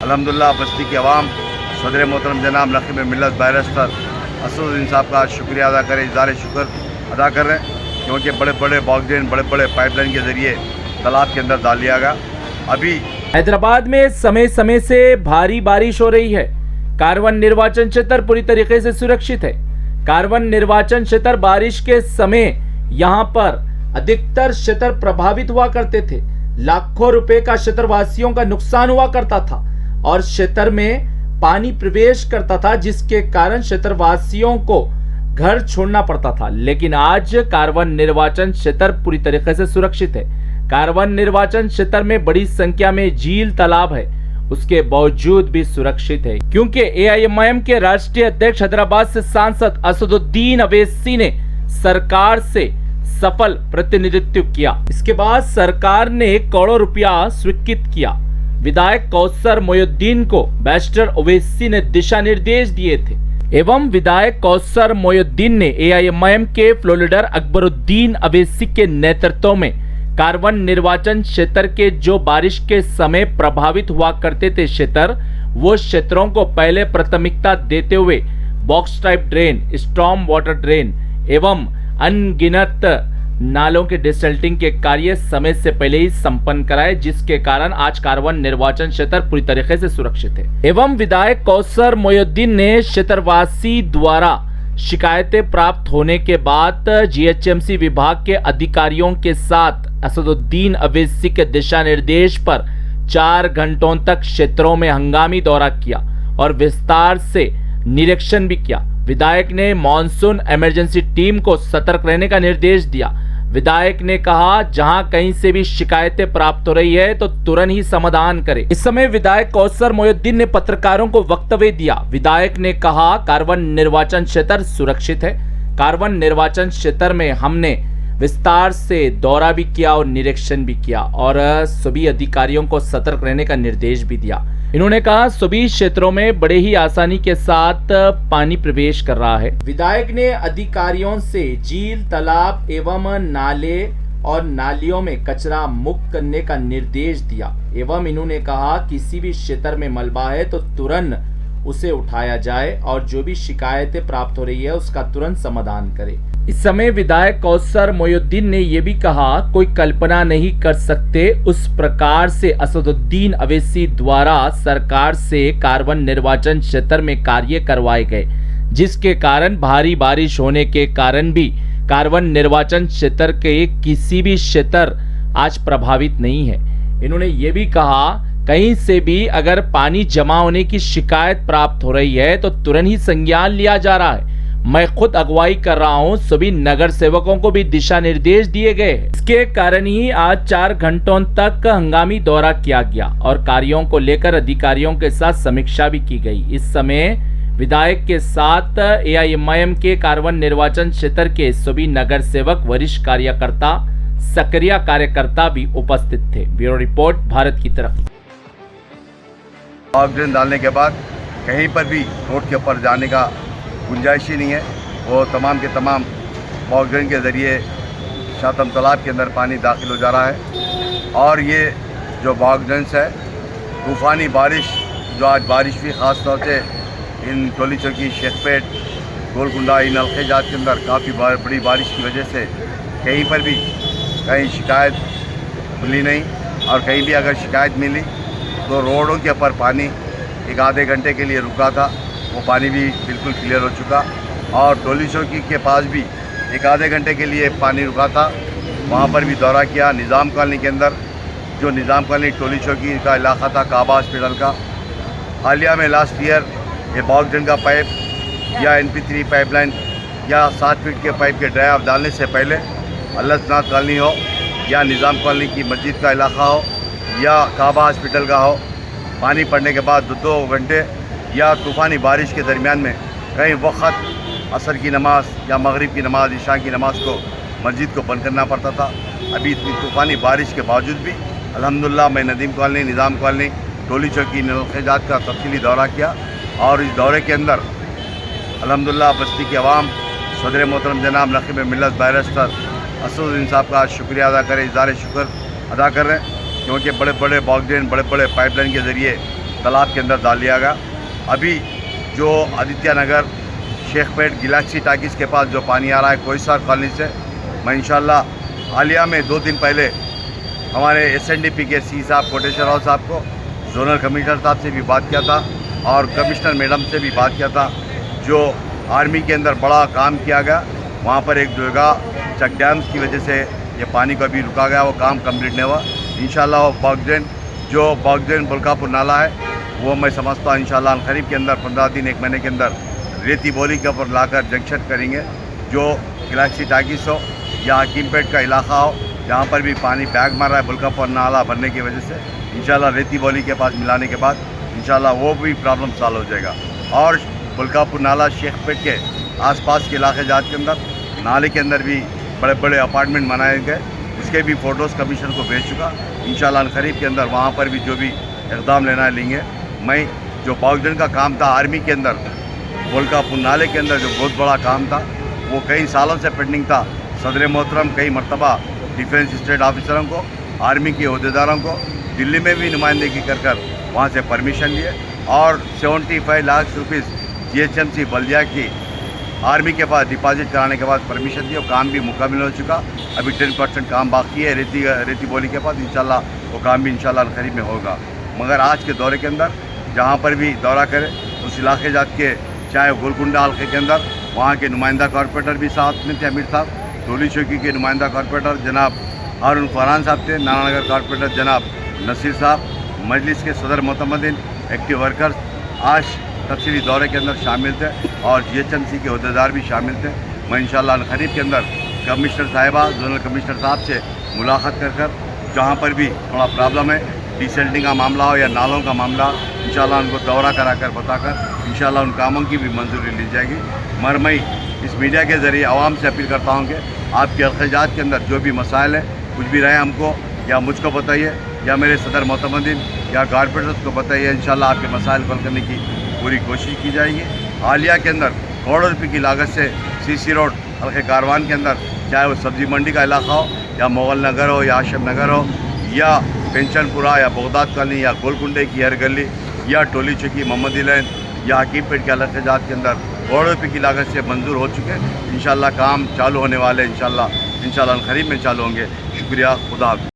अल्हम्दुलिल्लाह बस्ती की आवाम सदर मोहतरम जनाब नकीब मिल्लत बैरिस्टर असदुद्दीन साहब का शुक्रिया अदा करें, इज़हार शुक्र अदा कर रहे हैं, क्योंकि बड़े बड़े बॉक्सड्रेन बड़े बड़े पाइपलाइन के ज़रिए तालाब के अंदर डाल दिया गया। अभी हैदराबाद में समय समय से भारी बारिश हो रही है। कारवन निर्वाचन क्षेत्र पूरी तरीके से सुरक्षित है। कारवन निर्वाचन क्षेत्र बारिश के समय यहाँ पर अधिकतर क्षेत्र प्रभावित हुआ करते थे। लाखों रुपए का क्षेत्रवासियों का नुकसान हुआ करता था और क्षेत्र में पानी प्रवेश करता था, जिसके कारण क्षेत्रवासियों को घर छोड़ना पड़ता था। लेकिन आज कारवन निर्वाचन क्षेत्र पूरी तरीके से सुरक्षित है। कारवन निर्वाचन क्षेत्र में बड़ी संख्या में झील तालाब है, उसके बावजूद भी सुरक्षित है, क्योंकि एआईएमआईएम के राष्ट्रीय अध्यक्ष हैदराबाद से सांसद असदुद्दीन अवैसी ने सरकार से सफल प्रतिनिधित्व किया। इसके बाद सरकार ने करोड़ों रुपया स्वीकृत किया। विधायक कौसर मोयुद्दीन को बैरिस्टर ओवैसी ने दिशा निर्देश दिए थे एवं विधायक कौसर मोयुद्दीन ने एआईएमआईएम के फ्लोर लीडर अकबरुद्दीन अवैसी के नेतृत्व में कारवन निर्वाचन क्षेत्र के जो बारिश के समय प्रभावित हुआ करते थे क्षेत्र, वो क्षेत्रों को पहले प्राथमिकता देते हुए box type drain, storm water drain एवं अनगिनत नालों के डिसल्टिंग के कार्य समय से पहले ही संपन्न कराए, जिसके कारण आज कारवन निर्वाचन क्षेत्र पूरी तरीके से सुरक्षित है। एवं विधायक कौसर मोयुद्दीन ने क्षेत्रवासी द्वारा शिकायतें प्राप्त होने के बाद जीएचएमसी विभाग के अधिकारियों के साथ असदुद्दीन अवैसी के दिशा निर्देश पर 4 घंटों तक क्षेत्रों में हंगामी दौरा किया और विस्तार से निरीक्षण भी किया। विधायक ने मॉनसून इमरजेंसी टीम को सतर्क रहने का निर्देश दिया। विधायक ने कहा, जहां कहीं से भी शिकायतें प्राप्त हो रही है तो तुरंत ही समाधान करे। इस समय विधायक कौसर मोयुद्दीन ने पत्रकारों को वक्तव्य दिया। विधायक ने कहा, कारवन निर्वाचन क्षेत्र सुरक्षित है। कारवन निर्वाचन क्षेत्र में हमने विस्तार से दौरा भी किया और निरीक्षण भी किया और सभी अधिकारियों को सतर्क रहने का निर्देश भी दिया। इन्होंने कहा, सभी क्षेत्रों में बड़े ही आसानी के साथ पानी प्रवेश कर रहा है। विधायक ने अधिकारियों से झील, तालाब एवं नाले और नालियों में कचरा मुक्त करने का निर्देश दिया एवं इन्होंने कहा, किसी भी क्षेत्र में मलबा है तो तुरंत उसे उठाया जाए और जो भी शिकायतें प्राप्त हो रही है उसका तुरंत समाधान करे। इस समय विधायक कौसर मोयुद्दीन ने यह भी कहा, कोई कल्पना नहीं कर सकते उस प्रकार से असदुद्दीन अवैसी द्वारा सरकार से कारवन निर्वाचन क्षेत्र में कार्य करवाए गए, जिसके कारण भारी बारिश होने के कारण भी कारवन निर्वाचन क्षेत्र के किसी भी क्षेत्र आज प्रभावित नहीं है। इन्होंने ये भी कहा, कहीं से भी अगर पानी जमा होने की शिकायत प्राप्त हो रही है तो तुरंत ही संज्ञान लिया जा रहा है। मैं खुद अगुवाई कर रहा हूं, सभी नगर सेवकों को भी दिशा निर्देश दिए गए हैं। इसके कारण ही आज 4 घंटों तक हंगामी दौरा किया गया और कार्यों को लेकर अधिकारियों के साथ समीक्षा भी की गई। इस समय विधायक के साथ एआईएमआईएम के कारवन निर्वाचन क्षेत्र के सभी नगर सेवक, वरिष्ठ कार्यकर्ता, सक्रिय कार्यकर्ता भी उपस्थित थे। ब्यूरो रिपोर्ट, भारत की तरफ। बॉक्सड्रेन डालने के बाद कहीं पर भी रोड के ऊपर जाने का गुंजाइश ही नहीं है। वो तमाम के तमाम बॉक्सड्रेन के ज़रिए शातम तालाब के अंदर पानी दाखिल हो जा रहा है और ये जो बॉक्सड्रेन्स है, तूफ़ानी बारिश जो आज बारिश हुई, ख़ास तौर से इन टोली चौकी, शेखपेट, गोलकुंडा, इन अलखेजात के अंदर काफ़ी बड़ी बारिश की वजह से कहीं पर भी कहीं शिकायत मिली नहीं और कहीं भी अगर शिकायत मिली तो रोडों के ऊपर पानी एक आधे घंटे के लिए रुका था, वो पानी भी बिल्कुल क्लियर हो चुका और टोली चौकी के पास भी एक आधे घंटे के लिए पानी रुका था, वहाँ पर भी दौरा किया। निज़ाम कॉलोनी के अंदर, जो निज़ाम कॉलोनी टोली चौकी का इलाका था, काबा हॉस्पिटल का, हालिया में लास्ट ईयर ये बॉक्सड्रेन का पाइप या NP3 पाइपलाइन या 7 फीट के पाइप के ड्राई ऑफ डालने से पहले अल्लाहनाथ कॉलोनी हो या निज़ाम कॉलोनी की मस्जिद का इलाका हो या काबा हॉस्पिटल का हो, पानी पड़ने के बाद 2 घंटे या तूफ़ानी बारिश के दरमियान में कई वक्त असर की नमाज़ या मगरिब की नमाज़, इशा की नमाज़ को मस्जिद को बंद करना पड़ता था। अभी इतनी तूफ़ानी बारिश के बावजूद भी अल्हम्दुलिल्लाह मैं नदीम कॉलोनी, निज़ाम कॉलोनी, टोली चौकी, नलखेजात का तफसीली दौरा किया और इस दौरे के अंदर अल्हम्दुलिल्लाह बस्ती की आवाम सदर मोहतरम जनाब नकीब मिल्लत बैरिस्टर असदुद्दीन साहब का शुक्रिया अदा करें, इज़हार शुक्र अदा कर रहे हैं, क्योंकि बड़े बड़े बॉक्सड्रेन, बड़े बड़े पाइपलाइन के ज़रिए तालाब के अंदर डाल दिया गया। अभी जो आदित्य नगर शेखपेट गैलेक्सी टाकिस के पास जो पानी आ रहा है कोहिसार कॉलोनी से, मैं इंशाल्लाह हालिया में 2 दिन पहले हमारे SNDP के सी साहब कोटेश्वर राव साहब को, जोनल कमिश्नर साहब से भी बात किया था और कमिश्नर मैडम से भी बात किया था। जो आर्मी के अंदर बड़ा काम किया गया, वहाँ पर एक जगह चेक डैम्स की वजह से ये पानी को अभी रुका गया, वो काम कंप्लीट नहीं हुआ। इंशाल्लाह वो बॉगजैन बुल्कापुर नाला है, वो मैं समझता हूँ इंशाल्लाह करीब के अंदर 15 दिन 1 महीने के अंदर रेती बोली के ऊपर लाकर जंक्शन करेंगे। जो गैलेक्सी टाकिस हो या हकीमपेट का इलाका हो, जहाँ पर भी पानी बैग मार रहा है बुल्कापुर नाला भरने की वजह से, इंशाल्लाह रेती बोली के पास मिलाने के बाद इंशाल्लाह वो भी प्रॉब्लम सॉल्व हो जाएगा। और बुल्कापुर नाला शेखपेट के आसपास के इलाके जात के अंदर नाले के अंदर भी बड़े बड़े अपार्टमेंट बनाए गए, उसके भी फ़ोटोज़ कमीशन को भेज चुका। इंशाल्लाह करीब के अंदर वहाँ पर भी जो भी इक़दाम लेना लेंगे। मैं जो बॉगजन का काम था आर्मी के अंदर, बुल्कापुर नाले के अंदर जो बहुत बड़ा काम था, वो कई सालों से पेंडिंग था। सदर मोहतरम कई मरतबा डिफेंस स्टेट ऑफिसरों को, आर्मी के अहदेदारों को दिल्ली में भी नुमाइंदगी कर वहाँ से परमिशन लिए और 75 लाख रुपीज़ GHMC बल्दिया की आर्मी के पास डिपॉजिट कराने के बाद परमिशन दी और काम भी मुकम्मल हो चुका। अभी 10% काम बाकी है रेती बोली के पास, इंशाल्लाह वो काम भी इंशाल्लाह करीब में होगा। मगर आज के दौरे के अंदर जहाँ पर भी दौरा करें उस इलाके जात के, चाहे गोलकुंडा हल्के के अंदर वहाँ के नुमाइंदा कॉर्पोरेटर भी साथ में थे, अमीर साहब, टोली चौकी के नुमाइंदा कॉर्पोरेटर जनाब हारून फरहान साहब थे, नानानगर कॉर्पोरेटर जनाब नसीर साहब, मजलिस के सदर मोतमदीन, एक्टिव वर्कर्स आज तफसीली दौरे के अंदर शामिल थे और GHMC के अहदेदार भी शामिल थे। मैं इंशाल्लाह करीब के अंदर कमिश्नर साहिबा, जोनल कमिश्नर साहब से मुलाकात कर जहाँ पर भी थोड़ा प्रॉब्लम है, डिसेल्टिंग का मामला हो या नालों का मामला, इंशाल्लाह उनको दौरा कराकर बताकर इंशाल्लाह उन कामों की भी मंजूरी ली जाएगी। मगर मैं इस मीडिया के ज़रिए आवाम से अपील करता हूँ कि आपके अखराजात के अंदर जो भी मसाइल हैं, कुछ भी रहे हमको या मुझको बताइए या मेरे सदर मोतमदीन या कॉर्पोरेटर्स को बताइए, इंशाल्लाह आपके मसाइल हल करने की पूरी कोशिश की जाएगी। हालिया के अंदर करोड़ों रुपये की लागत से CC रोड हल्के कारवान के अंदर, चाहे वो सब्ज़ी मंडी का इलाका हो या मुगल नगर हो या आशम नगर हो या पेंशनपुरा या बगदाद कॉलोनी या गोलकुंडे की हर गली या टोली चौकी मोहम्मदी लैन या हकीमपेट के इलाके जात के अंदर करोड़ों रुपये की लागत से मंजूर हो चुके। इंशाल्लाह काम चालू होने वाले, इंशाल्लाह करीब में चालू होंगे। शुक्रिया, खुदा हाफ़िज़।